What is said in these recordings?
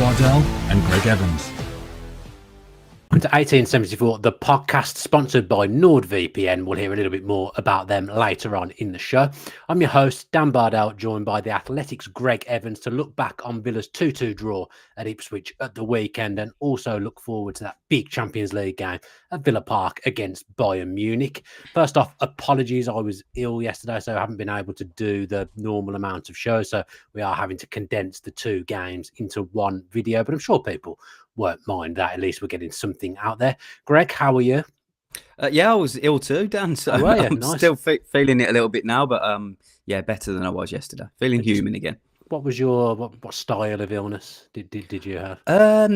Bardell and Gregg Evans. Welcome to 1874, the podcast sponsored by NordVPN. We'll hear a little bit more about them later on in the show. I'm your host, Dan Bardell, joined by the Athletics' Gregg Evans to look back on Villa's 2-2 draw at Ipswich at the weekend and also look forward to that big Champions League game at Villa Park against Bayern Munich. First off, apologies, I was ill yesterday, so I haven't been able to do the normal amount of shows, so we are having to condense the two games into one video, but I'm sure people won't mind that. At least we're getting something out there. Gregg, how are you? Yeah, I was ill too, Dan. So I'm nice. Still feeling it a little bit now, but yeah, better than I was yesterday. Feeling human again. What was your what style of illness did you have?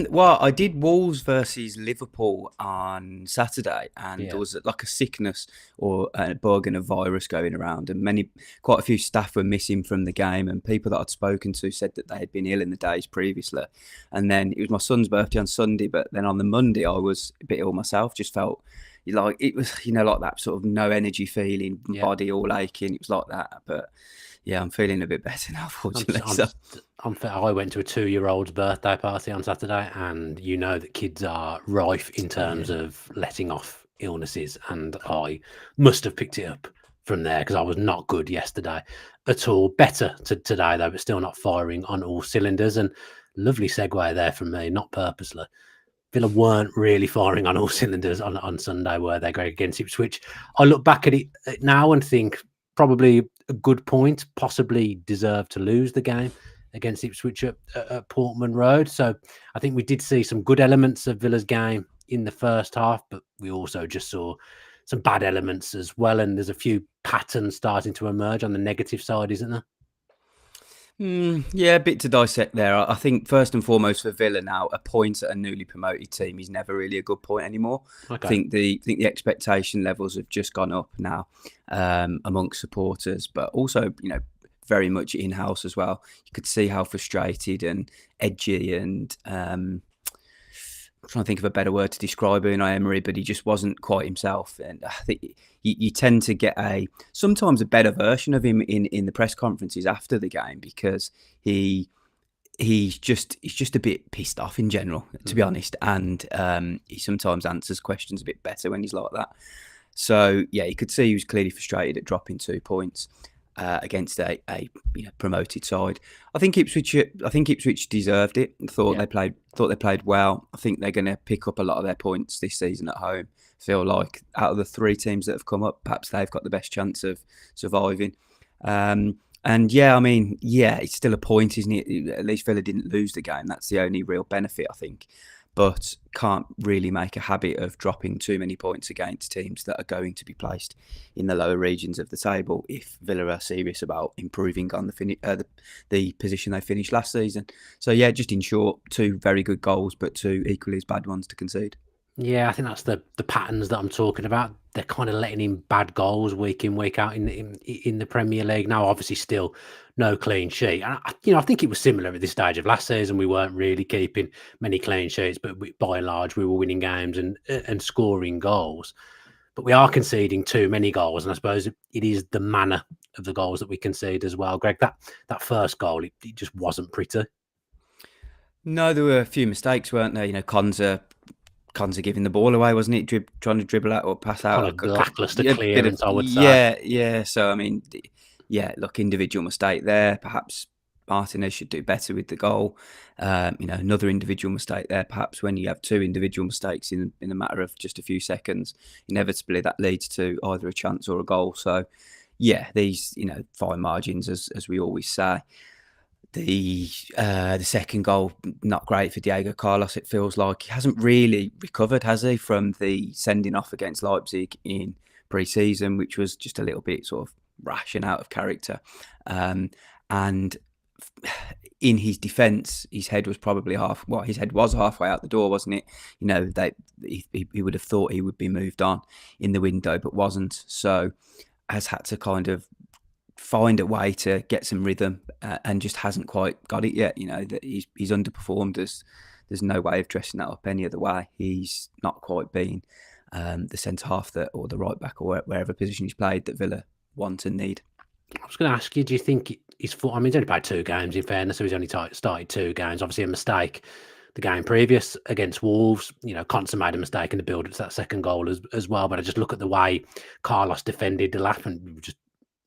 Well, I did Wolves versus Liverpool on Saturday, and there was like a sickness or a bug and a virus going around, and quite a few staff were missing from the game, and people that I'd spoken to said that they had been ill in the days previously. And then it was my son's birthday on Sunday, but then on the Monday I was a bit ill myself. Just felt like it was, like that sort of no energy feeling, body all aching. It was like that, but. Yeah, I'm feeling a bit better now, fortunately. I went to a 2-year-old's birthday party on Saturday, and you know that kids are rife in terms of letting off illnesses, and I must have picked it up from there because I was not good yesterday at all. Better today, though, but still not firing on all cylinders. And lovely segue there from me, not purposely. Villa weren't really firing on all cylinders on Sunday, were they, Gregg, against Ipswich? I look back at it now and think probably a good point, possibly deserved to lose the game against Ipswich at Portman Road. So I think we did see some good elements of Villa's game in the first half, but we also just saw some bad elements as well. And there's a few patterns starting to emerge on the negative side, isn't there? Yeah, a bit to dissect there. I think first and foremost for Villa now, a point at a newly promoted team is never really a good point anymore. Okay. I think the expectation levels have just gone up now amongst supporters, but also very much in house as well. You could see how frustrated and edgy and I'm trying to think of a better word to describe Emery, but he just wasn't quite himself. And I think you tend to get sometimes a better version of him in the press conferences after the game, because he's just a bit pissed off in general, to be honest. And he sometimes answers questions a bit better when he's like that. So yeah, you could see he was clearly frustrated at dropping 2 points against a promoted side. I think Ipswich deserved it. Thought they played well. I think they're going to pick up a lot of their points this season at home. Feel like out of the 3 teams that have come up, perhaps they've got the best chance of surviving. And it's still a point, isn't it? At least Villa didn't lose the game. That's the only real benefit, I think. But can't really make a habit of dropping too many points against teams that are going to be placed in the lower regions of the table if Villa are serious about improving on the position they finished last season. So yeah, just in short, 2 very good goals, but 2 equally as bad ones to concede. Yeah, I think that's the patterns that I'm talking about. They're kind of letting in bad goals week in, week out in the Premier League. Now, obviously, still no clean sheet. And I think it was similar at this stage of last season. We weren't really keeping many clean sheets, but by and large, we were winning games and scoring goals. But we are conceding too many goals, and I suppose it is the manner of the goals that we concede as well. Gregg, that first goal, it just wasn't pretty. No, there were a few mistakes, weren't there? Konza giving the ball away, wasn't it? Trying to dribble out or pass out. Kind of lackluster clearance, I would say. Yeah. So, look, individual mistake there. Perhaps Martinez should do better with the goal. Another individual mistake there. Perhaps when you have 2 individual mistakes in a matter of just a few seconds, inevitably that leads to either a chance or a goal. So, yeah, these, fine margins, as we always say. The second goal, not great for Diego Carlos. It feels like he hasn't really recovered, has he, from the sending off against Leipzig in pre-season, which was just a little bit sort of rash and out of character. And in his defence, his head was probably halfway out the door, wasn't it? He would have thought he would be moved on in the window, but wasn't. So has had to kind of find a way to get some rhythm and just hasn't quite got it yet. That he's underperformed. There's no way of dressing that up any other way. He's not quite been the centre half or the right back or wherever position he's played that Villa want and need. I was going to ask you, do you think he's I mean, he's only played 2 games in fairness, so he's only started 2 games. Obviously, a mistake the game previous against Wolves. Constantly made a mistake in the build up to that second goal as well. But I just look at the way Carlos defended the lap and just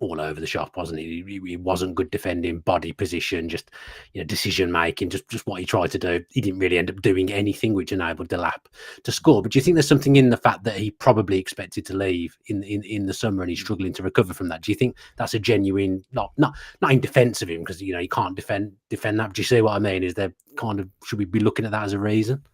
all over the shop, wasn't he? He wasn't good defending, body position, just decision making, just what he tried to do. He didn't really end up doing anything which enabled the lap to score. But do you think there's something in the fact that he probably expected to leave in the summer and he's struggling to recover from that? Do you think that's a genuine not in defence of him, because you can't defend that? But do you see what I mean? Is there should we be looking at that as a reason?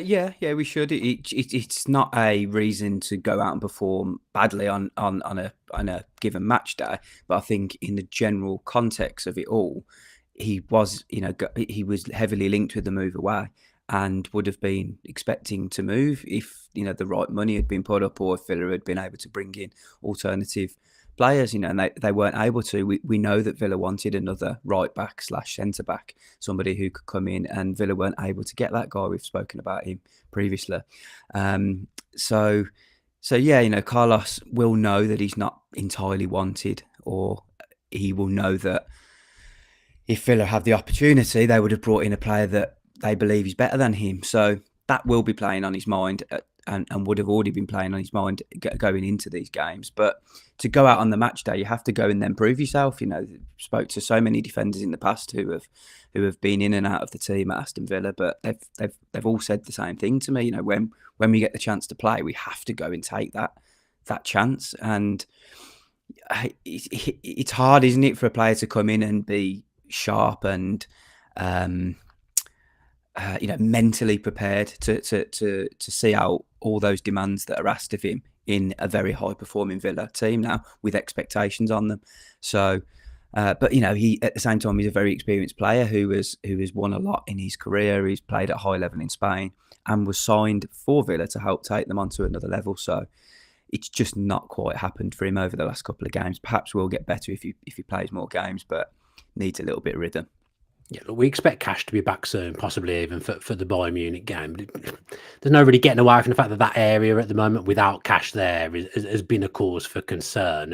Yeah, we should. It's not a reason to go out and perform badly on a given match day, but I think in the general context of it all, he was heavily linked with the move away, and would have been expecting to move if the right money had been put up, or if Villa had been able to bring in alternative players, and they weren't able to. We know that Villa wanted another right back / centre back, somebody who could come in, and Villa weren't able to get that guy. We've spoken about him previously. So yeah, Carlos will know that he's not entirely wanted, or he will know that if Villa have the opportunity, they would have brought in a player that they believe is better than him. So that will be playing on his mind, and would have already been playing on his mind going into these games. But to go out on the match day, you have to go and then prove yourself. Spoke to so many defenders in the past who have been in and out of the team at Aston Villa, but they've all said the same thing to me. When we get the chance to play, we have to go and take that chance. And it's hard, isn't it, for a player to come in and be sharp and mentally prepared to see out all those demands that are asked of him in a very high performing Villa team now with expectations on them. So, but he at the same time, he's a very experienced player who has won a lot in his career. He's played at a high level in Spain and was signed for Villa to help take them onto another level. So it's just not quite happened for him over the last couple of games. Perhaps we'll get better if he plays more games, but needs a little bit of rhythm. Yeah, look, we expect Cash to be back soon, possibly even for the Bayern Munich game. There's no really getting away from the fact that area at the moment without Cash there has been a cause for concern.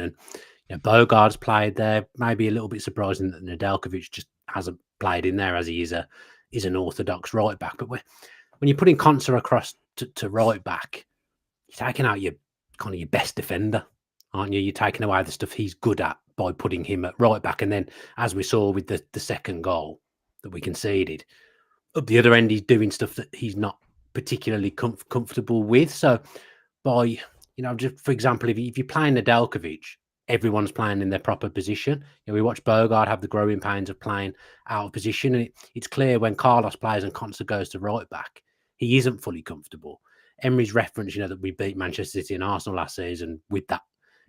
And Bogart's played there. Maybe a little bit surprising that Nedeljkovic just hasn't played in there, as he is an orthodox right back. But when you're putting Konsa across to right back, you're taking out your best defender, aren't you? You're taking away the stuff he's good at by putting him at right back. And then, as we saw with the second goal that we conceded, up the other end, he's doing stuff that he's not particularly comfortable with. So by, just for example, if you're playing Nedeljkovic, everyone's playing in their proper position. We watch Bogart have the growing pains of playing out of position. And it's clear when Carlos plays and Konsa goes to right back, he isn't fully comfortable. Emery's reference, that we beat Manchester City and Arsenal last season with that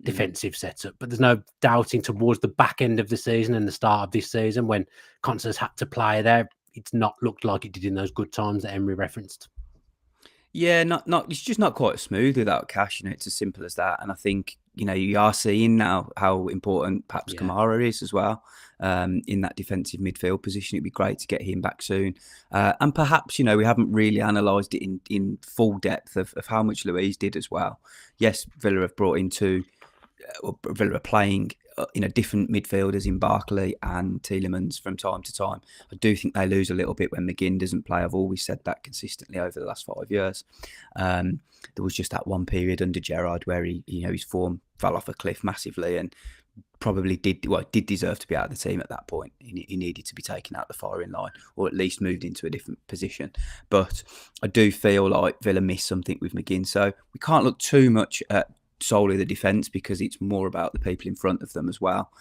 defensive setup, but there's no doubting towards the back end of the season and the start of this season when Konsa's had to play there, it's not looked like it did in those good times that Emery referenced. Yeah, not it's just not quite smooth without Cash. It's as simple as that. And I think you are seeing now how important perhaps Kamara is as well in that defensive midfield position. It'd be great to get him back soon. And perhaps we haven't really analysed it in full depth of how much Luiz did as well. Yes, Villa have brought in Villa are playing different midfielders in Barkley and Tielemans from time to time. I do think they lose a little bit when McGinn doesn't play. I've always said that consistently over the last 5 years. There was just that one period under Gerrard where his form fell off a cliff massively and probably did deserve to be out of the team at that point. He needed to be taken out the firing line or at least moved into a different position. But I do feel like Villa missed something with McGinn. So we can't look too much at solely the defence because it's more about the people in front of them as well.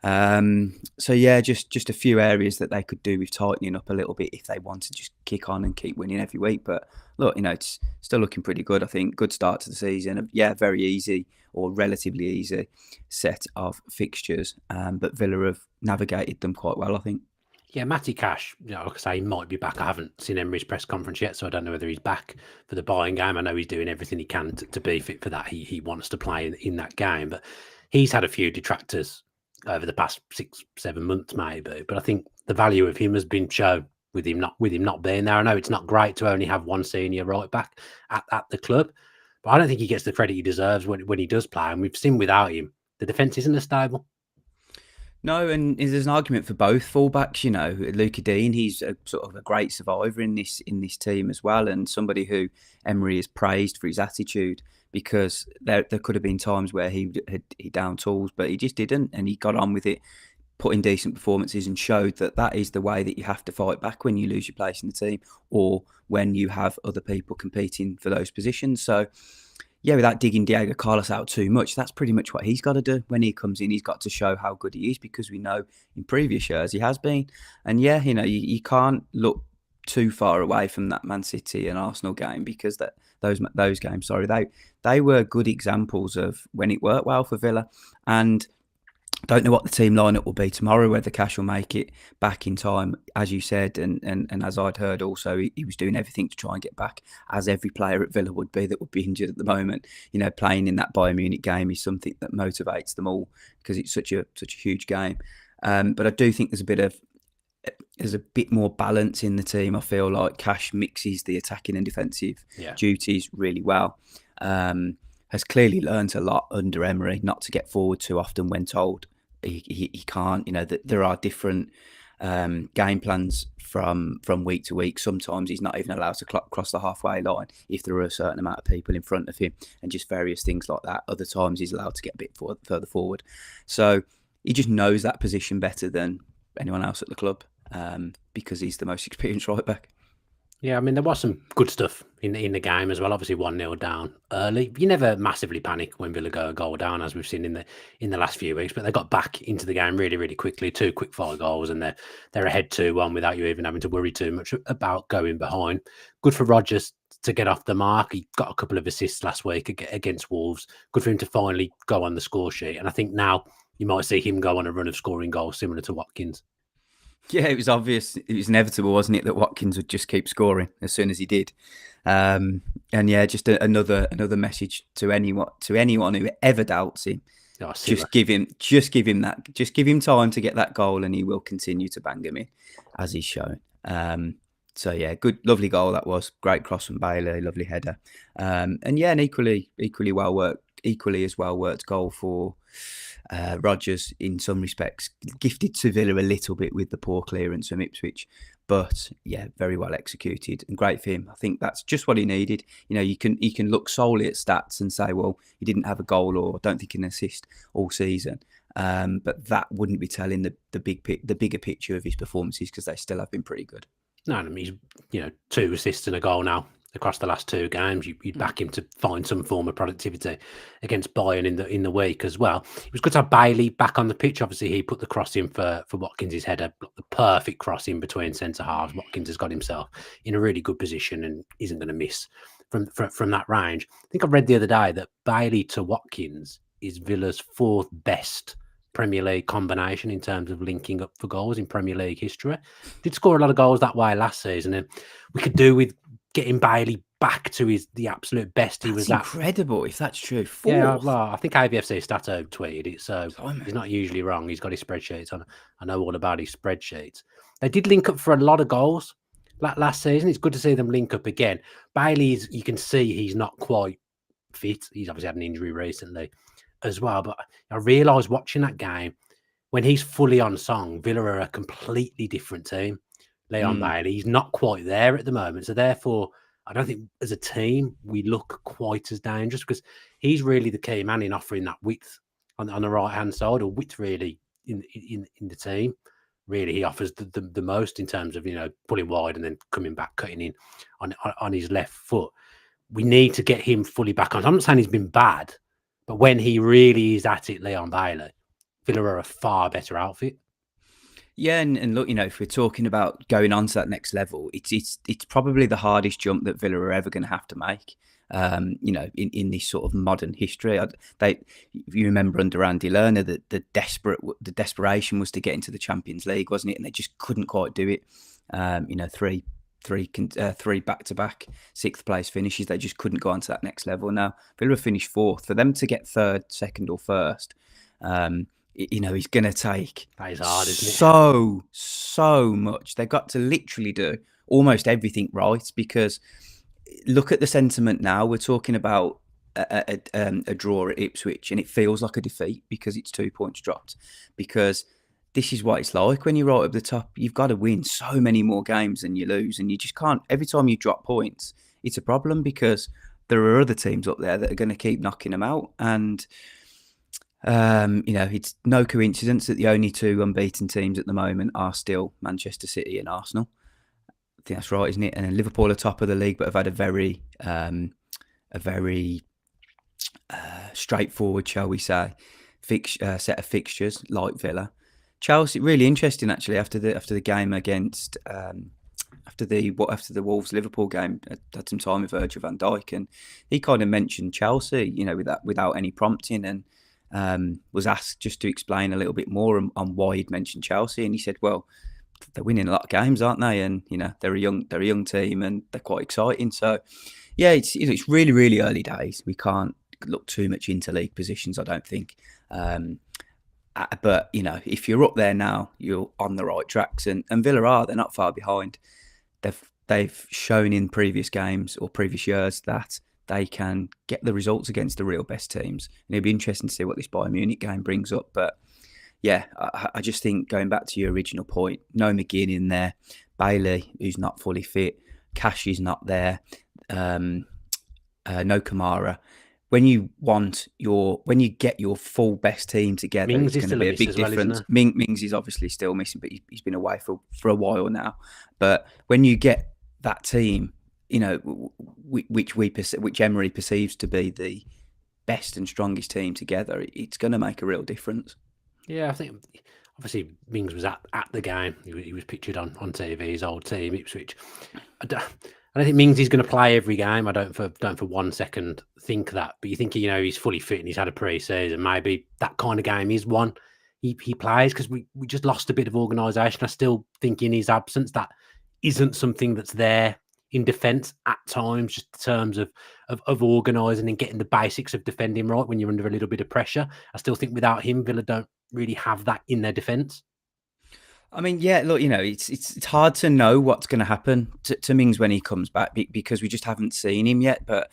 So yeah, just a few areas that they could do with tightening up a little bit if they want to just kick on and keep winning every week. But look, it's still looking pretty good. I think good start to the season. Yeah, very easy or relatively easy set of fixtures, but Villa have navigated them quite well, I think. Yeah, Matty Cash, like I say, he might be back. I haven't seen Emery's press conference yet, so I don't know whether he's back for the Bayern game. I know he's doing everything he can to be fit for that. He wants to play in that game, but he's had a few detractors over the past 6-7 months, maybe. But I think the value of him has been shown with him not being there. I know it's not great to only have one senior right back at the club, but I don't think he gets the credit he deserves when he does play. And we've seen without him, the defence isn't as stable. No, and there's an argument for both fullbacks. Luca Dean, he's a sort of a great survivor in this team as well, and somebody who Emery has praised for his attitude, because there could have been times where he down tools, but he just didn't, and he got on with it, put in decent performances, and showed that is the way that you have to fight back when you lose your place in the team, or when you have other people competing for those positions. So, yeah, without digging Diego Carlos out too much, that's pretty much what he's got to do. When he comes in, he's got to show how good he is, because we know in previous years he has been. And yeah, you can't look too far away from that Man City and Arsenal game, because those games, they were good examples of when it worked well for Villa. And don't know what the team lineup will be tomorrow, whether Cash will make it back in time, as you said, and as I'd heard also, he was doing everything to try and get back, as every player at Villa would be that would be injured at the moment. Playing in that Bayern Munich game is something that motivates them all, because it's such a huge game. But I do think there's a bit more balance in the team. I feel like Cash mixes the attacking and defensive duties really well. Has clearly learned a lot under Emery, not to get forward too often when told he can't. That there are different game plans from week to week. Sometimes he's not even allowed to cross the halfway line if there are a certain amount of people in front of him, and just various things like that. Other times he's allowed to get a bit further forward. So he just knows that position better than anyone else at the club, because he's the most experienced right back. Yeah, I mean, there was some good stuff in the game as well. Obviously, 1-0 down early. You never massively panic when Villa go a goal down, as we've seen in the last few weeks. But they got back into the game really, really quickly. 2 quick fire goals, and they're ahead 2-1 without you even having to worry too much about going behind. Good for Rodgers to get off the mark. He got a couple of assists last week against Wolves. Good for him to finally go on the score sheet. And I think now you might see him go on a run of scoring goals similar to Watkins. Yeah, it was obvious. It was inevitable, wasn't it, that Watkins would just keep scoring as soon as he did. And yeah, just another message to anyone who ever doubts him. Oh, just give him time to get that goal, and he will continue to bang him in, as he's shown. So yeah, good, lovely goal that was. Great cross from Bailey, lovely header. And yeah, an equally as well worked goal for Rodgers in some respects. Gifted to Villa a little bit with the poor clearance from Ipswich, but yeah, very well executed and great for him. I think that's just what he needed. You can look solely at stats and say, well, he didn't have a goal or don't think an assist all season, but that wouldn't be telling the bigger picture of his performances, because they still have been pretty good. No, I mean, he's 2 assists and a goal now across the last 2 games. You'd back him to find some form of productivity against Bayern in the week as well. It was good to have Bailey back on the pitch. Obviously, he put the cross in for Watkins' header, the perfect cross in between centre halves. Watkins has got himself in a really good position and isn't going to miss from that range. I think I read the other day that Bailey to Watkins is Villa's 4th best Premier League combination in terms of linking up for goals in Premier League history. Did score a lot of goals that way last season, and we could do with getting Bailey back to the absolute best. That's incredible if that's true. 4th. Yeah, well, I think AVFC Stato tweeted it, so he's not usually wrong. He's got his spreadsheets on. I know all about his spreadsheets. They did link up for a lot of goals last season. It's good to see them link up again. Bailey's, you can see he's not quite fit. He's obviously had an injury recently as well, but I realised watching that game, when he's fully on song, Villa are a completely different team. Leon Bailey, he's not quite there at the moment, so therefore I don't think as a team we look quite as dangerous, because he's really the key man in offering that width on the right hand side, or width really in the team. Really, he offers the most in terms of pulling wide and then coming back, cutting in on his left foot. We need to get him fully back on. I'm not saying he's been bad, but when he really is at it, Leon Bailey, Villa are a far better outfit. Yeah, and look, if we're talking about going on to that next level, it's probably the hardest jump that Villa are ever going to have to make. In this sort of modern history, if you remember under Andy Lerner, that the desperation was to get into the Champions League, wasn't it? And they just couldn't quite do it. Three back-to-back 6th place finishes. They just couldn't go on to that next level. Now Villa finished 4th. For them to get 3rd, 2nd, or 1st, he's going to take that is hard, isn't it? So much. They've got to literally do almost everything right, because look at the sentiment now. We're talking about a draw at Ipswich, and it feels like a defeat because it's 2 points dropped, because this is what it's like when you're right up the top. You've got to win so many more games than you lose, and you just can't. Every time you drop points, it's a problem because there are other teams up there that are going to keep knocking them out. And it's no coincidence that the only two unbeaten teams at the moment are still Manchester City and Arsenal. I think that's right, isn't it? And then Liverpool are top of the league, but have had a very straightforward, shall we say, set of fixtures like Villa. Chelsea, really interesting actually. After the game against after the Wolves Liverpool game, I had some time with Virgil van Dijk, and he kind of mentioned Chelsea, without any prompting, and was asked just to explain a little bit more on why he'd mentioned Chelsea, and he said, "Well, they're winning a lot of games, aren't they? And they're a young team, and they're quite exciting." So, yeah, it's really, really early days. We can't look too much into league positions, I don't think. But if you're up there now, you're on the right tracks, and Villa they're not far behind. They've shown in previous games or previous years that they can get the results against the real best teams, and it'll be interesting to see what this Bayern Munich game brings up. But yeah, I just think, going back to your original point, no McGinn in there, Bailey, who's not fully fit, Cashy's not there, no Kamara. When you get your full best team together, Mings it's going to be a big difference. Mings is obviously still missing, but he's been away for a while now. But when you get that team, which Emery perceives to be the best and strongest team together, it's going to make a real difference. Yeah, I think obviously Mings was at the game. He was pictured on TV, his old team, Ipswich. I don't think Mings is going to play every game. I don't for 1 second think that. But you think, he's fully fit and he's had a pre-season. Maybe that kind of game is one he plays, because we just lost a bit of organisation. I still think in his absence that isn't something that's there in defence at times, just in terms of organising and getting the basics of defending right when you're under a little bit of pressure. I still think without him, Villa don't really have that in their defence. I mean, yeah, look, it's hard to know what's going to happen to Mings when he comes back, because we just haven't seen him yet. But,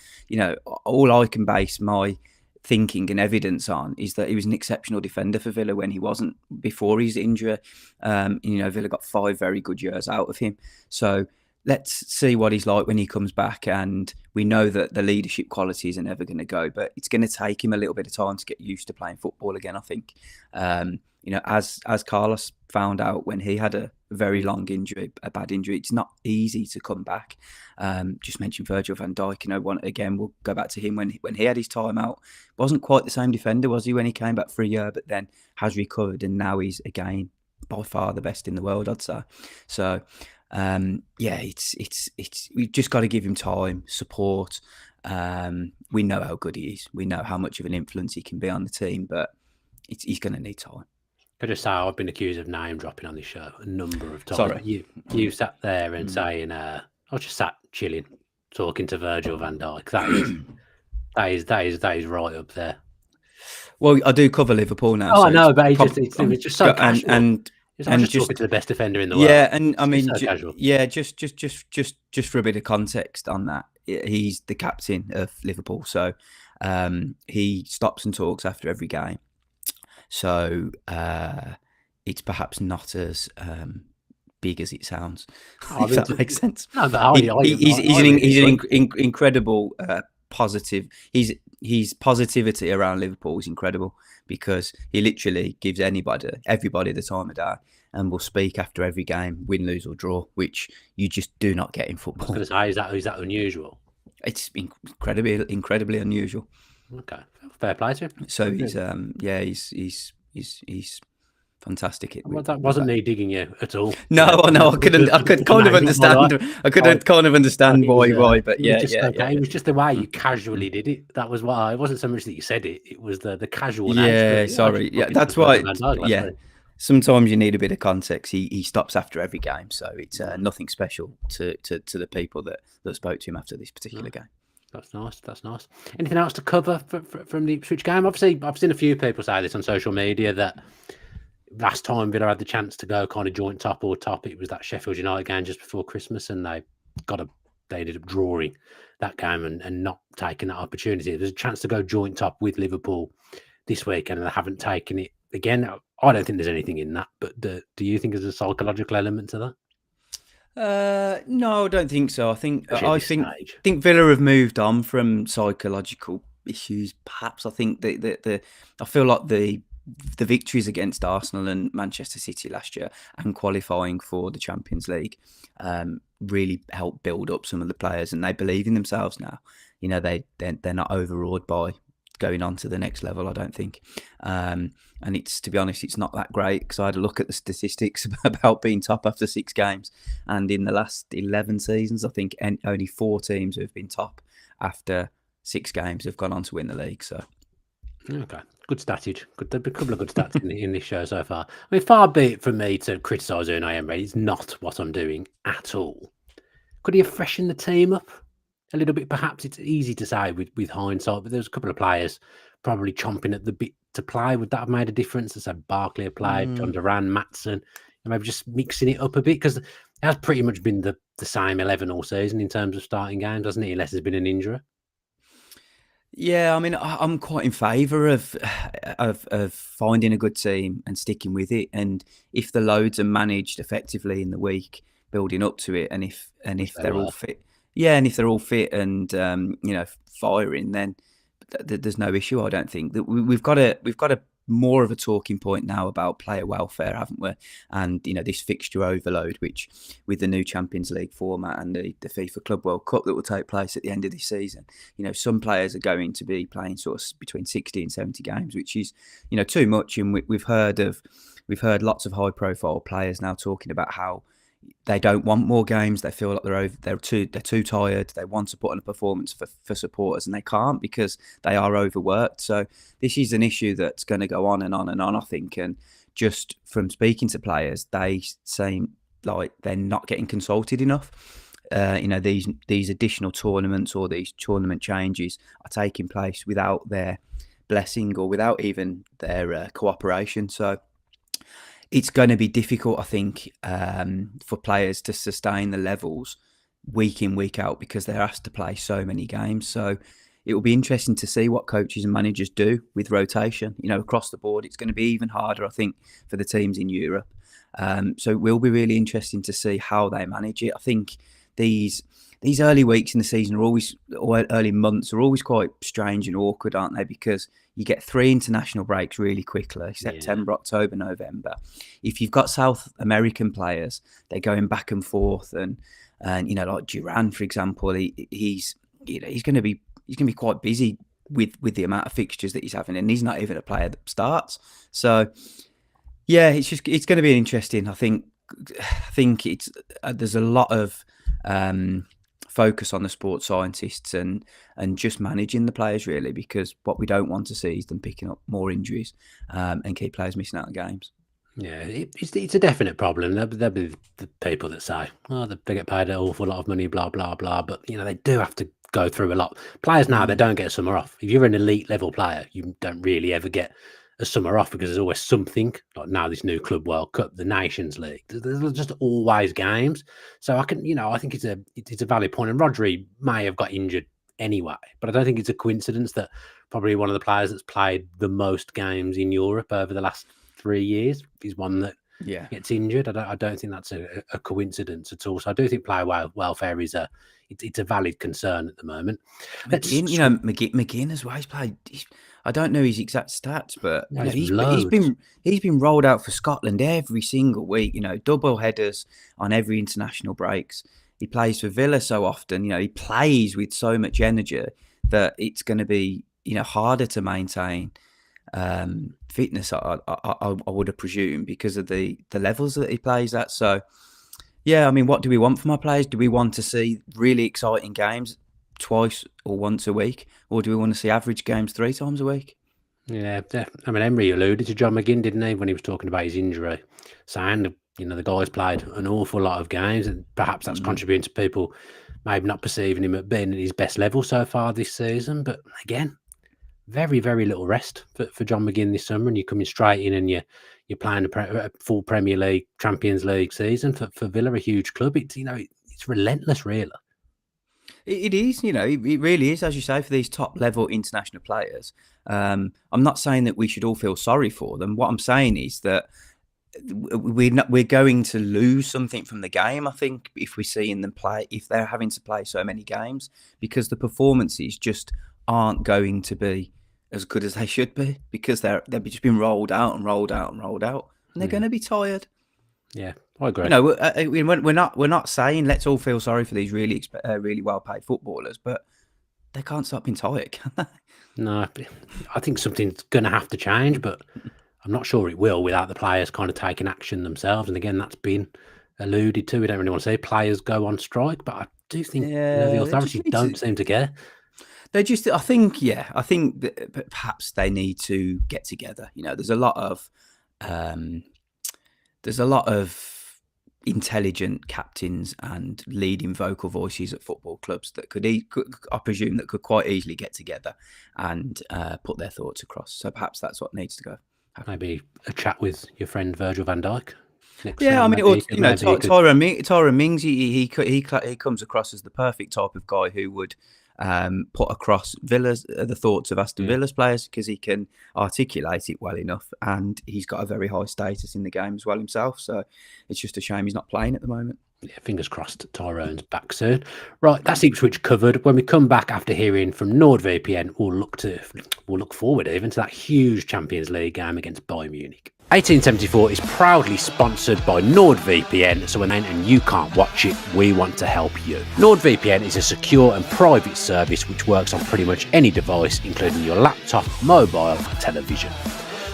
all I can base my thinking and evidence on is that he was an exceptional defender for Villa when he wasn't, before his injury. Villa got 5 very good years out of him. So let's see what he's like when he comes back. And we know that the leadership qualities are never going to go, but it's going to take him a little bit of time to get used to playing football again, I think. As Carlos found out when he had a very long injury, a bad injury, it's not easy to come back. Just mentioned Virgil van Dijk, we'll go back to him when he had his time out. Wasn't quite the same defender, was he, when he came back for a year, but then has recovered, and now he's, again, by far the best in the world, I'd say. So, it's we've just got to give him time, support. We know how good he is. We know how much of an influence he can be on the team, but he's going to need time. I just say I've been accused of name dropping on this show a number of times. Sorry. You sat there and saying, I was just sat chilling, talking to Virgil van Dijk. That is right up there. Well, I do cover Liverpool now. Oh, so I know, but it was just so casual. And just talking to the best defender in the world. Yeah, and I mean, so casual. Yeah, just for a bit of context on that, he's the captain of Liverpool, so he stops and talks after every game. So it's perhaps not as big as it sounds. If that makes sense. No, but he's an incredible positive. His positivity around Liverpool is incredible, because he literally gives everybody the time of day, and will speak after every game, win, lose or draw, which you just do not get in football. I was going to say, is that unusual? It's incredibly unusual. Okay, fair play to him. So he's fantastic. That wasn't me digging you at all. No, I could kind of understand. I could kind of understand why, but yeah. It was just the way you casually did it. That was why. It wasn't so much that you said it. It was the casual. Yeah, sorry. Yeah, that's why. Yeah, sometimes you need a bit of context. He stops after every game, so it's nothing special to the people that spoke to him after this particular game. That's nice. Anything else to cover from the Ipswich game? Obviously, I've seen a few people say this on social media, that last time Villa had the chance to go kind of joint top, it was that Sheffield United game just before Christmas, and they ended up drawing that game and not taking that opportunity. There's a chance to go joint top with Liverpool this weekend, and they haven't taken it again, I don't think there's anything in that. But do you think there's a psychological element to that? No, I don't think so. I think Stage. Villa have moved on from psychological issues. Perhaps I think I feel like the victories against Arsenal and Manchester City last year and qualifying for the Champions League really helped build up some of the players, and they believe in themselves now. You know, they're not overawed by going on to the next level, I don't think. And it's, to be honest, it's not that great, because I had a look at the statistics about being top after 6 games. And in the last 11 seasons, I think only 4 teams who have been top after 6 games have gone on to win the league. So, okay, good statage. There's a couple of good stats in this show so far. I mean, far be it from me to criticise Unai Emery. It's not what I'm doing at all. Could he have freshened the team up a little bit? Perhaps it's easy to say with hindsight, but there's a couple of players probably chomping at the bit to play. Would that have made a difference? As Barkley have played, John Duran, Maatsen, and maybe just mixing it up a bit, because it has pretty much been the same 11 all season in terms of starting games, hasn't it? Unless there's been an injury. Yeah, I mean, I'm quite in favour of finding a good team and sticking with it. And if the loads are managed effectively in the week, building up to it, and if they're all fit, and if they're all fit and firing, then there's no issue. I don't think that we've got a more of a talking point now about player welfare, haven't we? And this fixture overload, which with the new Champions League format and the FIFA Club World Cup that will take place at the end of this season, some players are going to be playing sort of between 60 and 70 games, which is too much. And we've heard lots of high profile players now talking about how they don't want more games. They feel like they're too tired. They want to put on a performance for supporters, and they can't because they are overworked. So this is an issue that's going to go on and on and on, I think. And just from speaking to players, they seem like they're not getting consulted enough. These additional tournaments or these tournament changes are taking place without their blessing or without even their cooperation. So it's going to be difficult, I think, for players to sustain the levels week in, week out, because they're asked to play so many games. So it will be interesting to see what coaches and managers do with rotation. Across the board, it's going to be even harder, I think, for the teams in Europe. So it will be really interesting to see how they manage it. I think these early weeks in the season or early months are always quite strange and awkward, aren't they? Because you get 3 international breaks really quickly: September, October, November. If you've got South American players, they're going back and forth, and like Duran, for example, he's going to be quite busy with the amount of fixtures that he's having, and he's not even a player that starts. So yeah, it's going to be interesting. I think it's there's a lot of focus on the sports scientists and just managing the players, really, because what we don't want to see is them picking up more injuries and keep players missing out on games. Yeah, it's a definite problem. There'll be the people that say, "Oh, they get paid an awful lot of money, blah blah blah," but they do have to go through a lot. Players now, they don't get a summer off. If you're an elite level player, you don't really ever get a summer off, because there's always something. Like now, this new Club World Cup, the Nations League, there's just always games. So I think it's a valid point. And Rodri may have got injured anyway, but I don't think it's a coincidence that probably one of the players that's played the most games in Europe over the last 3 years is one that gets injured. I don't think that's a coincidence at all. So I do think player welfare is it's a valid concern at the moment. McGinn as well. He's played. I don't know his exact stats, but he's been rolled out for Scotland every single week. Double headers on every international breaks. He plays for Villa so often. He plays with so much energy that it's going to be harder to maintain fitness. I would have presumed, because of the levels that he plays at. So yeah, I mean, what do we want from our players? Do we want to see really exciting games twice or once a week, or do we want to see average games 3 times a week? Yeah, I mean, Emery alluded to John McGinn, didn't he, when he was talking about his injury, saying the guy's played an awful lot of games, and perhaps that's contributing to people maybe not perceiving him at being at his best level so far this season. But again, very, very little rest for John McGinn this summer, and you're coming straight in and you're playing a full Premier League, Champions League season for Villa, a huge club. It's relentless, really. It is, it really is, as you say, for these top level international players. I'm not saying that we should all feel sorry for them. What I'm saying is that we're going to lose something from the game, I think, if we're seeing them play, if they're having to play so many games, because the performances just aren't going to be as good as they should be, because they've just been rolled out and rolled out and rolled out, and they're going to be tired. Yeah, I agree. We're not saying let's all feel sorry for these really well paid footballers, but they can't stop being tired, can they? No, I think something's going to have to change, but I'm not sure it will without the players kind of taking action themselves. And again, that's been alluded to. We don't really want to say players go on strike, but I do think the authorities don't seem to care. They just, I think that perhaps they need to get together. There's a lot of intelligent captains and leading vocal voices at football clubs that I presume, that could quite easily get together and put their thoughts across. So perhaps that's what needs to go. Maybe a chat with your friend Virgil van Dijk. Tyrone Mings, he comes across as the perfect type of guy who would put across the thoughts of Aston Villa's players, because he can articulate it well enough, and he's got a very high status in the game as well himself. So it's just a shame he's not playing at the moment. Yeah, fingers crossed Tyrone's back soon. Right, that's Ipswich covered. When we come back after hearing from NordVPN, we'll look forward even to that huge Champions League game against Bayern Munich. 1874 is proudly sponsored by NordVPN, so when you can't watch it, we want to help you. NordVPN is a secure and private service which works on pretty much any device, including your laptop, mobile, and television.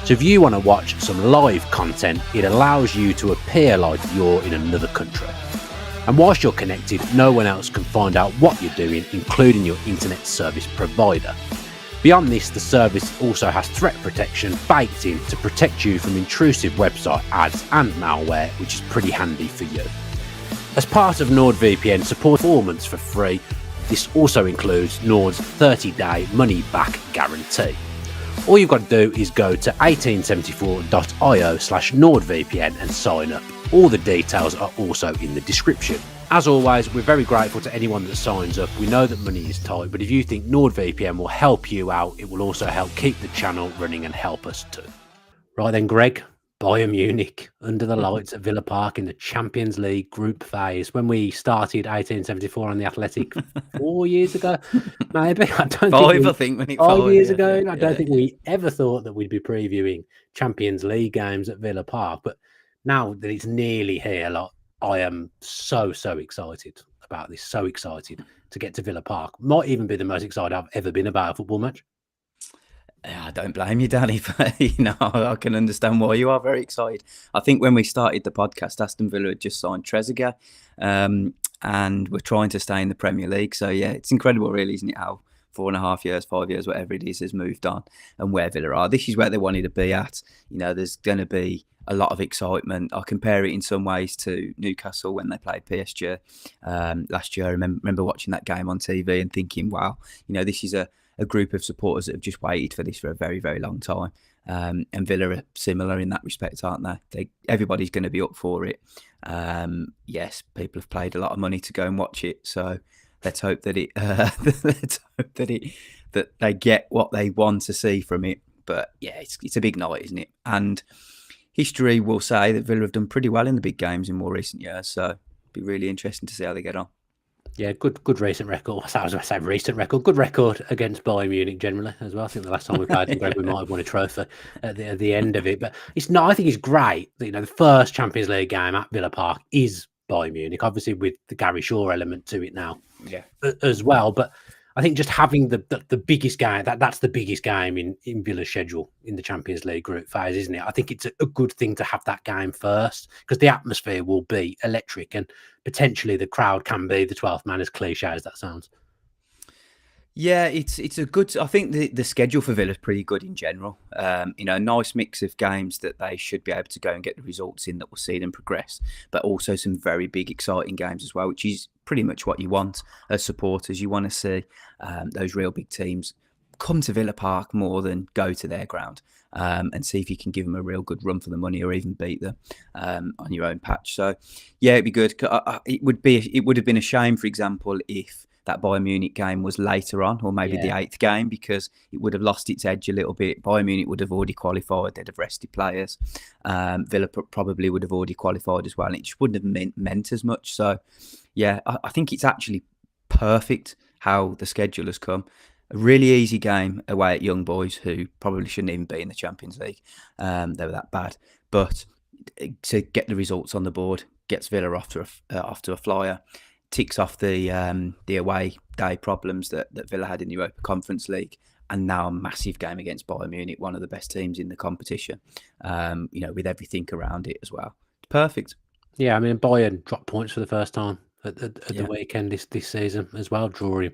So if you want to watch some live content, it allows you to appear like you're in another country. And whilst you're connected, no one else can find out what you're doing, including your internet service provider. Beyond this, the service also has threat protection baked in to protect you from intrusive website ads and malware, which is pretty handy for you. As part of NordVPN support performance for free, this also includes Nord's 30-day money-back guarantee. All you've got to do is go to 1874.io/NordVPN and sign up. All the details are also in the description. As always, we're very grateful to anyone that signs up. We know that money is tight, but if you think NordVPN will help you out, it will also help keep the channel running and help us too. Right then, Gregg, Bayern Munich under the lights at Villa Park in the Champions League group phase. When we started 1874 on the Athletic 4 years ago, maybe. I don't think 5 years ago. I don't think we ever thought that we'd be previewing Champions League games at Villa Park. But now that it's nearly here, I am so excited about this. So excited to get to Villa Park. Might even be the most excited I've ever been about a football match. I don't blame you, Danny, but I can understand why you are very excited. I think when we started the podcast, Aston Villa had just signed Trezeguet, and we're trying to stay in the Premier League. So yeah, it's incredible, really, isn't it? How 4.5 years, 5 years, whatever it is, has moved on, and where Villa are. This is where they wanted to be at. There's going to be a lot of excitement. I compare it in some ways to Newcastle when they played PSG last year. I remember watching that game on TV and thinking, wow, this is a group of supporters that have just waited for this for a very, very long time. And Villa are similar in that respect, aren't they? Everybody's going to be up for it. Yes, people have paid a lot of money to go and watch it. So let's hope that that they get what they want to see from it. But yeah, it's a big night, isn't it? And history will say that Villa have done pretty well in the big games in more recent years. So it'll be really interesting to see how they get on. Yeah, good recent record. I was going to say recent record. Good record against Bayern Munich generally as well. I think the last time we played them, Gregg, we might have won a trophy at the end of it. But it's not. I think it's great that the first Champions League game at Villa Park is Bayern Munich, obviously with the Gary Shaw element to it now, as well. But I think just having the biggest game, that's the biggest game in Villa's schedule in the Champions League group phase, isn't it? I think it's a good thing to have that game first, because the atmosphere will be electric and potentially the crowd can be the 12th man, as cliche as that sounds. Yeah, it's a good. I think the schedule for Villa is pretty good in general. Nice mix of games that they should be able to go and get the results in that will see them progress, but also some very big, exciting games as well, which is pretty much what you want as supporters. You want to see those real big teams come to Villa Park more than go to their ground, and see if you can give them a real good run for the money or even beat them on your own patch. So yeah, it'd be good. It would have been a shame, for example, if that Bayern Munich game was later on, or maybe the 8th game, because it would have lost its edge a little bit. Bayern Munich would have already qualified. They'd have rested players. Villa probably would have already qualified as well. And it just wouldn't have meant as much. So, yeah, I think it's actually perfect how the schedule has come. A really easy game away at Young Boys, who probably shouldn't even be in the Champions League. They were that bad. But to get the results on the board, gets Villa off to a flyer, ticks off the away day problems that Villa had in the Europa Conference League, and now a massive game against Bayern Munich, one of the best teams in the competition, with everything around it as well. It's perfect. Yeah, I mean, Bayern dropped points for the first time at the weekend this season as well, drawing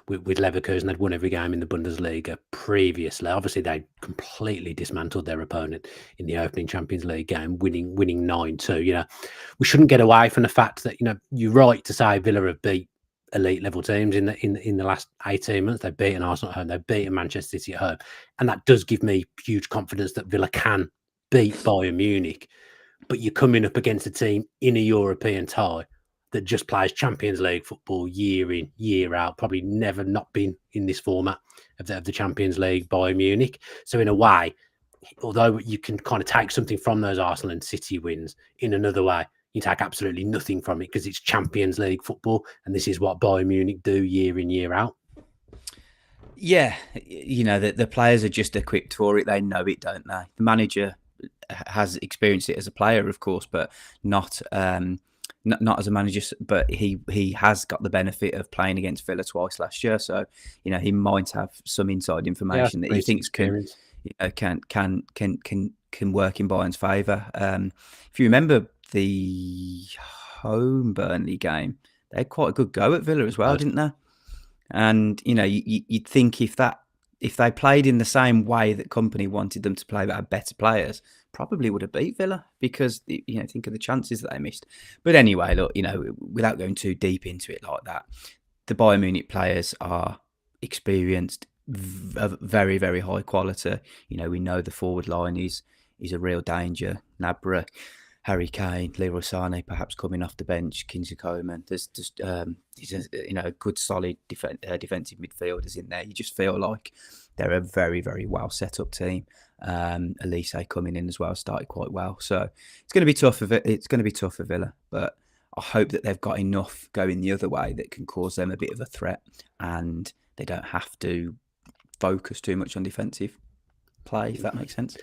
with Leverkusen. They'd won every game in the Bundesliga previously. Obviously, they completely dismantled their opponent in the opening Champions League game, winning 9-2. We shouldn't get away from the fact that you're right to say Villa have beat elite level teams in the last 18 months. They've beaten Arsenal at home, they've beaten Manchester City at home, and that does give me huge confidence that Villa can beat Bayern Munich. But you're coming up against a team in a European tie that just plays Champions League football year in, year out, probably never not been in this format of the Champions League, Bayern Munich. So in a way, although you can kind of take something from those Arsenal and City wins, in another way, you take absolutely nothing from it because it's Champions League football, and this is what Bayern Munich do year in, year out. Yeah, the players are just equipped for it. They know it, don't they? The manager has experienced it as a player, of course, but not as a manager. But he has got the benefit of playing against Villa twice last year, so he might have some inside information that he thinks can work in Bayern's favour. If you remember the home Burnley game, they had quite a good go at Villa as well, didn't they? And you'd think if they played in the same way that Company wanted them to play, but had better players, probably would have beat Villa, because think of the chances that they missed. But anyway, look, without going too deep into it like that, the Bayern Munich players are experienced, very, very high quality. We know the forward line is a real danger. Nabra, Harry Kane, Leroy Sané, perhaps coming off the bench, Kingsley Coman. There's just good, solid defensive midfielders in there. You just feel like they're a very, very well set up team. Elise coming in as well, started quite well. So it's going to be tough. It's going to be tough for Villa, but I hope that they've got enough going the other way that can cause them a bit of a threat, and they don't have to focus too much on defensive play, if that makes sense.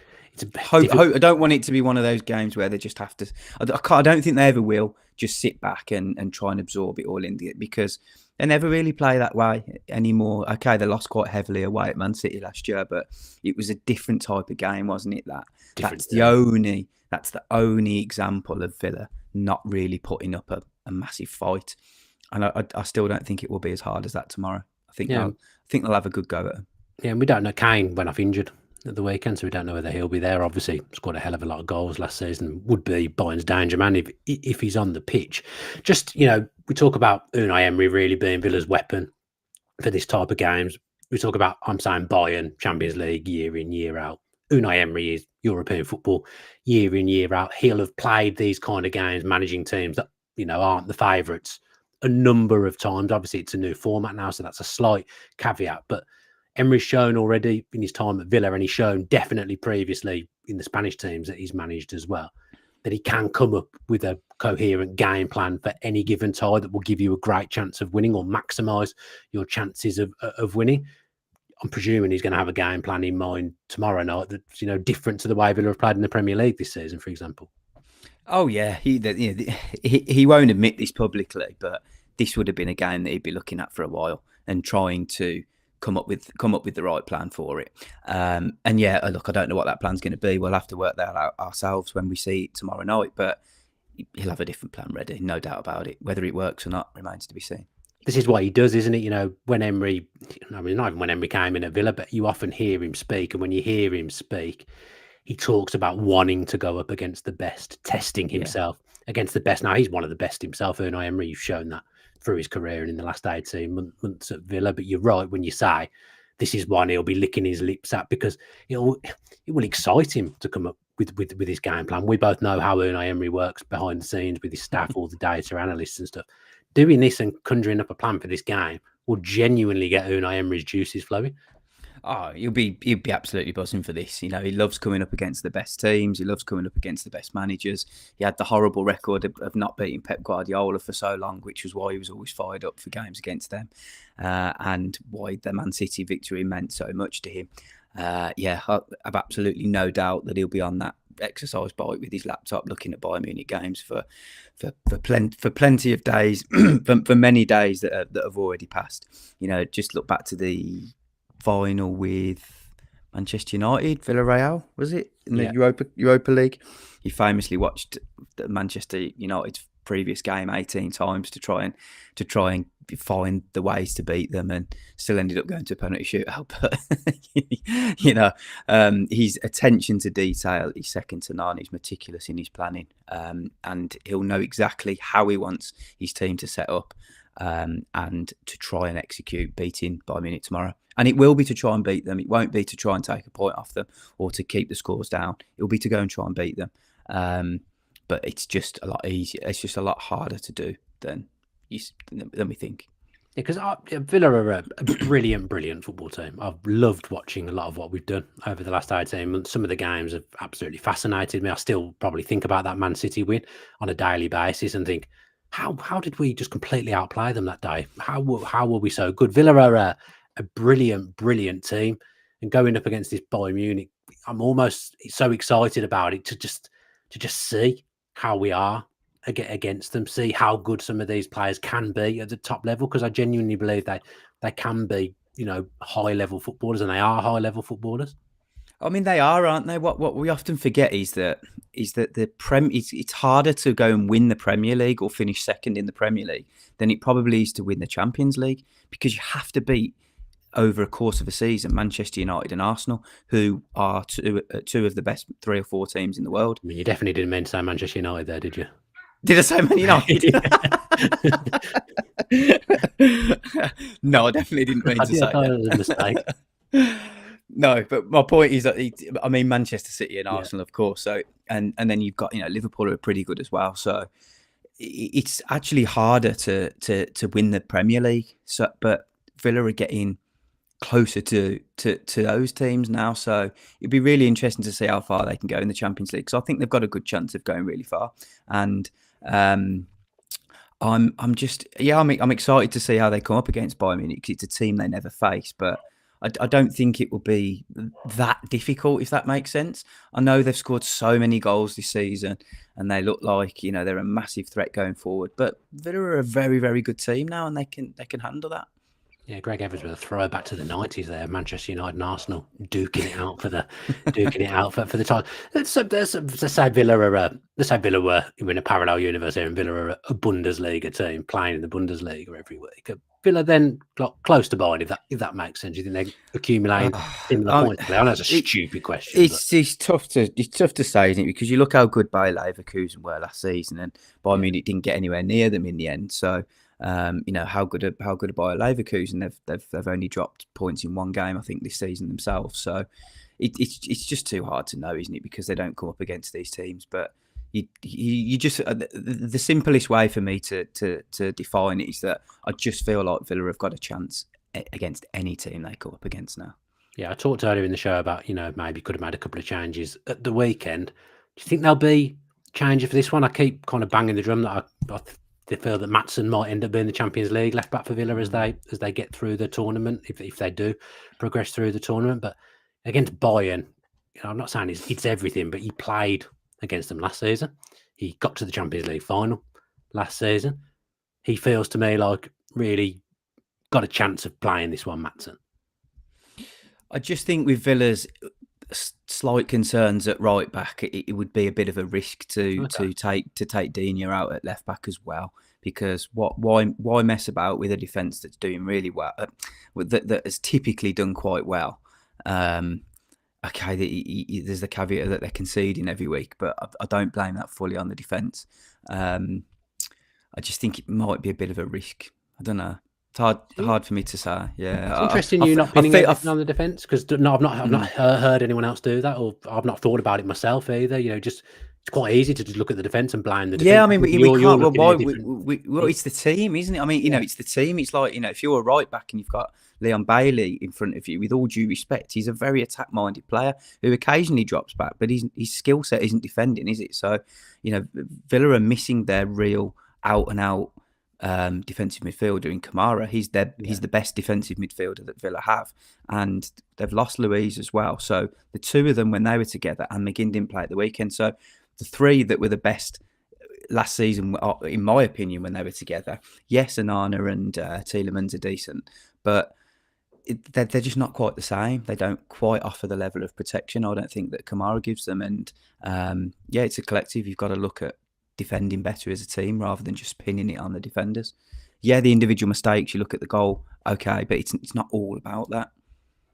I don't want it to be one of those games where they just have to. I don't think they ever will just sit back and try and absorb it all in, because they never really play that way anymore. Okay, they lost quite heavily away at Man City last year, but it was a different type of game, wasn't it? That's the only example of Villa not really putting up a massive fight, and I still don't think it will be as hard as that tomorrow. I think they'll have a good go at it. Yeah, and we don't know. Kane went off injured at the weekend, so we don't know whether he'll be there. Obviously, scored a hell of a lot of goals last season. Would be Bayern's danger man if he's on the pitch. Just, we talk about Unai Emery really being Villa's weapon for this type of games. We talk about, I'm saying, Bayern, Champions League, year in, year out. Unai Emery is European football, year in, year out. He'll have played these kind of games, managing teams that, aren't the favourites a number of times. Obviously, it's a new format now, so that's a slight caveat. But Emery's shown already in his time at Villa, and he's shown definitely previously in the Spanish teams that he's managed as well, that he can come up with a coherent game plan for any given tie that will give you a great chance of winning or maximise your chances of winning. I'm presuming he's going to have a game plan in mind tomorrow night that's different to the way Villa have played in the Premier League this season, for example. Oh yeah, he won't admit this publicly, but this would have been a game that he'd be looking at for a while and trying to come up with the right plan for it. And yeah, look, I don't know what that plan's going to be. We'll have to work that out ourselves when we see it tomorrow night. But he'll have a different plan ready, no doubt about it. Whether it works or not remains to be seen. This is what he does, isn't it? When Emery, not even when Emery came in at Villa, but you often hear him speak. And when you hear him speak, he talks about wanting to go up against the best, testing himself against the best. Now, he's one of the best himself, Unai Emery. You've shown that through his career and in the last 18 months at Villa. But you're right when you say this is one he'll be licking his lips at, because it will excite him to come up with his game plan. We both know how Unai Emery works behind the scenes with his staff, all the data analysts and stuff. Doing this and conjuring up a plan for this game will genuinely get Unai Emery's juices flowing. Oh, he'll be absolutely buzzing for this. You know, he loves coming up against the best teams. He loves coming up against the best managers. He had the horrible record of not beating Pep Guardiola for so long, which was why he was always fired up for games against them, and why the Man City victory meant so much to him. Yeah, I've absolutely no doubt that he'll be on that exercise bike with his laptop looking at Bayern Munich games for plenty of days, for many days that have already passed. You know, just look back to the final with Manchester United, Villarreal, was it, in the Europa League? He famously watched the Manchester United's previous game 18 times to try and find the ways to beat them, and still ended up going to a penalty shootout. But you know, his attention to detail is second to none. He's meticulous in his planning, and he'll know exactly how he wants his team to set up, and to try and execute beating Bayern Munich tomorrow. And it will be to try and beat them. It won't be to try and take a point off them or to keep the scores down. It'll be to go and try and beat them. But it's just a lot easier. It's just a lot harder to do than we think. Yeah, because Villa are a brilliant football team. I've loved watching a lot of what we've done over the last 18 months. Some of the games have absolutely fascinated me. I still probably think about that Man City win on a daily basis and think, how did we just completely outplay them that day? How were we so good? Villa are a brilliant team, and going up against this Bayern Munich, I'm almost so excited about it to just see how we are against them, see how good some of these players can be at the top level, because I genuinely believe they can be, you know, high level footballers, and they are high level footballers. I mean, they are, aren't they? What we often forget is that it's harder to go and win the Premier League or finish second in the Premier League than it probably is to win the Champions League, because you have to beat, over a course of a season, Manchester United and Arsenal, who are two of the best 3 or 4 teams in the world. I mean, you definitely didn't mean to say Manchester United there, did you? Did I say Man United? No, I definitely didn't mean to say that. It was a mistake. No, but my point is that I mean Manchester City and Arsenal, of course. So and then you've got, you know, Liverpool are pretty good as well. So it's actually harder to win the Premier League. So, but Villa are getting closer to those teams now, so it'd be really interesting to see how far they can go in the Champions League, because I think they've got a good chance of going really far. And I'm excited to see how they come up against Bayern Munich. It's a team they never face, but I don't think it will be that difficult, if that makes sense. I know they've scored so many goals this season, and they look like, you know, they're a massive threat going forward. But Villa are a very, very good team now, and they can handle that. Yeah, Gregg Evans with a throwback to the 90s there, Manchester United and Arsenal duking it out for the title. Let's say Villa were in a parallel universe here, and Villa are a Bundesliga team playing in the Bundesliga every week. Villa then got close to Bayern, if that makes sense. Do you think they're accumulating similar points? I know that's a stupid question. It's tough to say, isn't it? Because you look how good Bayer Leverkusen were last season, and Bayern Munich didn't get anywhere near them in the end. So you know, how good are Bayer Leverkusen? They've only dropped points in one game, I think, this season themselves. So it's just too hard to know, isn't it? Because they don't come up against these teams. But you just the simplest way for me to define it is that I just feel like Villa have got a chance against any team they come up against now. Yeah, I talked earlier in the show about, you know, maybe could have made a couple of changes at the weekend. Do you think there'll be changes for this one? I keep kind of banging the drum that they feel that Maatsen might end up being the Champions League left back for Villa as they get through the tournament, if they do progress through the tournament. But against Bayern, you know, I'm not saying it's everything, but he played against them last season. He got to the Champions League final last season. He feels to me like really got a chance of playing this one, Maatsen. I just think with Villa's slight concerns at right back, it would be a bit of a risk to take Digne out at left back as well, because why mess about with a defence that's doing really well, that has typically done quite well. Okay, there's the caveat that they're conceding every week, but I don't blame that fully on the defence. I just think it might be a bit of a risk. I don't know. hard for me to say. Yeah, It's interesting you not pinning everything on the defence, because I've not heard anyone else do that, or I've not thought about it myself either. Just it's quite easy to just look at the defence and blame the defence. Yeah, I mean, we can't. Well, why? Well, it's the team, isn't it? I mean, it's the team. It's like, if you're a right back and you've got Leon Bailey in front of you, with all due respect, he's a very attack-minded player who occasionally drops back, but his skill set isn't defending, is it? So, Villa are missing their real out-and-out defensive midfielder in Kamara. He's the best defensive midfielder that Villa have, and they've lost Louise as well. So the two of them, when they were together, and McGinn didn't play at the weekend, so the three that were the best last season, in my opinion, when they were together. Yes, Onana and Tielemans are decent, but they're just not quite the same. They don't quite offer the level of protection, I don't think, that Kamara gives them. And it's a collective. You've got to look at defending better as a team rather than just pinning it on the defenders. Yeah, the individual mistakes, you look at the goal, okay, but it's not all about that.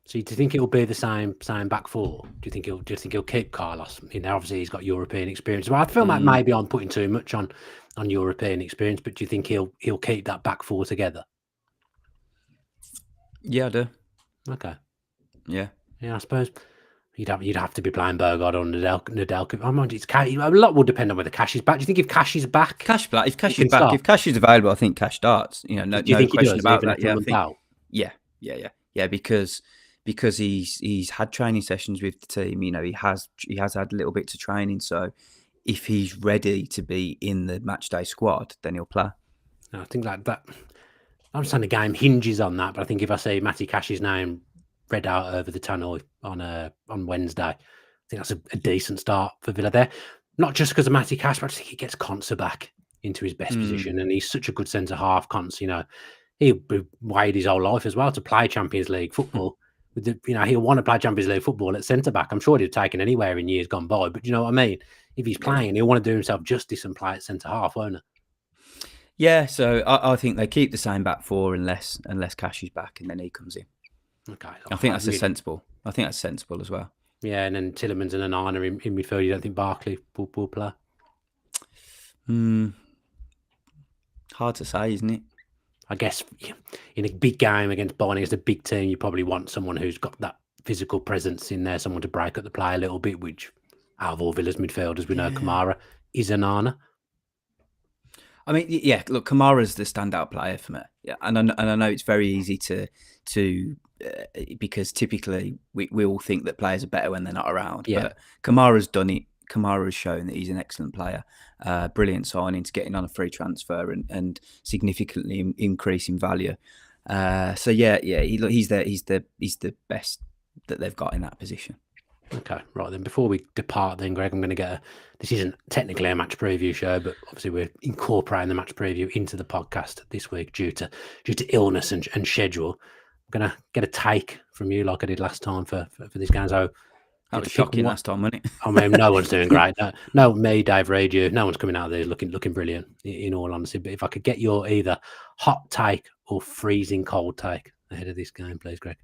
So do you think it'll be the same back four? Do you think he'll keep Carlos? Obviously he's got European experience. Well, I feel like maybe I'm putting too much on European experience, but do you think he'll keep that back four together? Yeah, I do. Okay. Yeah, I suppose you'd have to be playing Bergard or Nadal. I mind it's Cash. A lot will depend on whether Cash is back. Do you think if Cash is back, if Cash is back, if Cash is available, I think Cash starts. No question about that. Yeah, because he's had training sessions with the team. He has had a little bit of training. So if he's ready to be in the matchday squad, then he'll play. I think that. I understand the game hinges on that, but I think if I see Matty Cash's name read out over the tunnel on Wednesday, I think that's a decent start for Villa there. Not just because of Matty Cash, but I think he gets Conser back into his best position, and he's such a good centre half. Conser, he'll waited his whole life as well to play Champions League football. He'll want to play Champions League football at centre back. I'm sure he'd have taken anywhere in years gone by, but you know what I mean. If he's playing, he'll want to do himself justice and play at centre half, won't he? Yeah, so I think they keep the same back four unless Cash is back and then he comes in. Okay, I think that's sensible. I think that's sensible as well. Yeah, and then Tielemans and Onana in midfield. You don't think Barkley will play? Hard to say, isn't it? I guess in a big game against Bayern, against a big team, you probably want someone who's got that physical presence in there, someone to break up the play a little bit, which out of all Villa's midfielders, we know Kamara is Onana. I mean, yeah, look, Kamara's the standout player for me. Yeah, and I know it's very easy to because typically we all think that players are better when they're not around. Yeah. But Kamara's done it. Kamara's shown that he's an excellent player. Brilliant signing to getting on a free transfer and significantly increasing value. So he's the best that they've got in that position. Okay, right then. Before we depart, then Greg, I'm going to get this isn't technically a match preview show, but obviously we're incorporating the match preview into the podcast this week due to illness and schedule. I'm going to get a take from you like I did last time for these games. That was shocking last time, wasn't it? I mean, no one's doing great. No, me, Dave Reid, you. No one's coming out of there looking brilliant. In all honesty, but if I could get your either hot take or freezing cold take ahead of this game, please, Greg.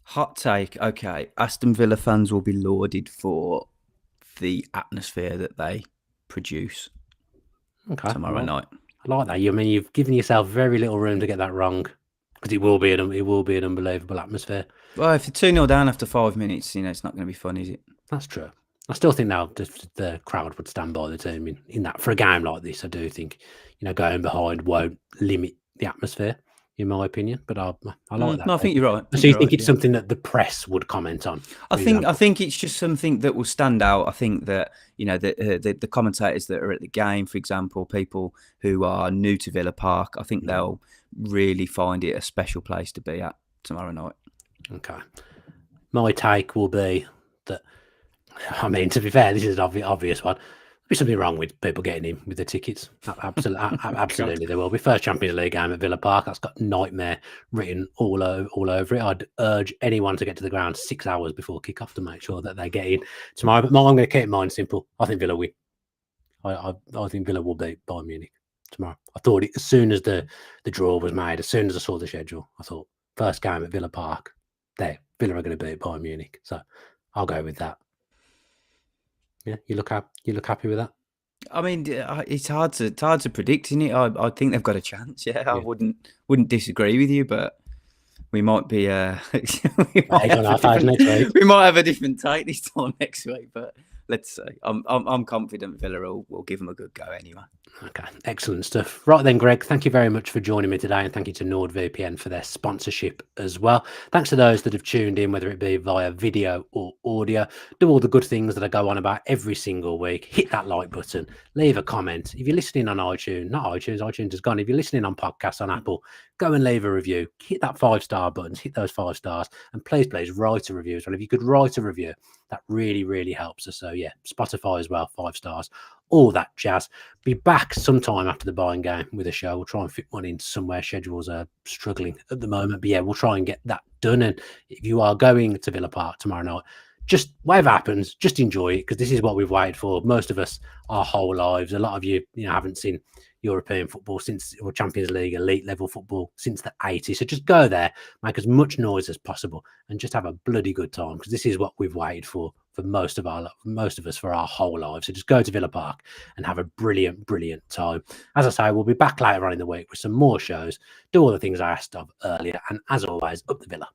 Hot take. Okay, Aston Villa fans will be lauded for the atmosphere that they produce tomorrow night. I like that. You've given yourself very little room to get that wrong, because it will be an unbelievable atmosphere. Well, if you're 2-0 down after 5 minutes, it's not going to be fun, is it? That's true. I still think now the crowd would stand by the team in that for a game like this. I do think going behind won't limit the atmosphere, in my opinion, but I like that. No, I think you're right. So you think it's something that the press would comment on? I think it's just something that will stand out. I think that the commentators that are at the game, for example, people who are new to Villa Park, I think they'll really find it a special place to be at tomorrow night. Okay, my take will be that. I mean, to be fair, this is an obvious one. There's something wrong with people getting in with the tickets. Absolutely, there will be. First Champions League game at Villa Park. That's got nightmare written all over it. I'd urge anyone to get to the ground 6 hours before kick-off to make sure that they get in tomorrow. But I'm going to keep mine simple. I think Villa win. I think Villa will beat Bayern Munich tomorrow. I thought as soon as the draw was made, as soon as I saw the schedule, I thought first game at Villa Park, Villa are going to beat Bayern Munich. So I'll go with that. Yeah, you look happy with that? I mean, it's hard to predict, isn't it? I think they've got a chance. Yeah, I wouldn't disagree with you, but we might be we might have a different take this time next week. But let's see. I'm confident Villa will give them a good go anyway. Okay, excellent stuff. Right then, Greg, thank you very much for joining me today, and thank you to NordVPN for their sponsorship as well. Thanks to those that have tuned in, whether it be via video or audio. Do all the good things that I go on about every single week. Hit that like button, leave a comment. If you're listening on iTunes, iTunes is gone. If you're listening on podcasts on Apple, go and leave a review. Hit that 5-star buttons, hit those 5 stars, and please write a review as well. If you could write a review, that really helps us. So yeah, Spotify as well, 5 stars, all that jazz. Be back sometime after the Bayern game with a show. We'll try and fit one in somewhere. Schedules are struggling at the moment, but yeah, we'll try and get that done. And if you are going to Villa Park tomorrow night, just whatever happens, just enjoy it, because this is what we've waited for. Most of us, our whole lives. A lot of you haven't seen European football since, or Champions League elite level football since the 80s. So just go there, make as much noise as possible, and just have a bloody good time, because this is what we've waited for most of us for our whole lives. So just go to Villa Park and have a brilliant time. As I say, we'll be back later on in the week with some more shows, do all the things I asked of earlier, and as always, up the Villa.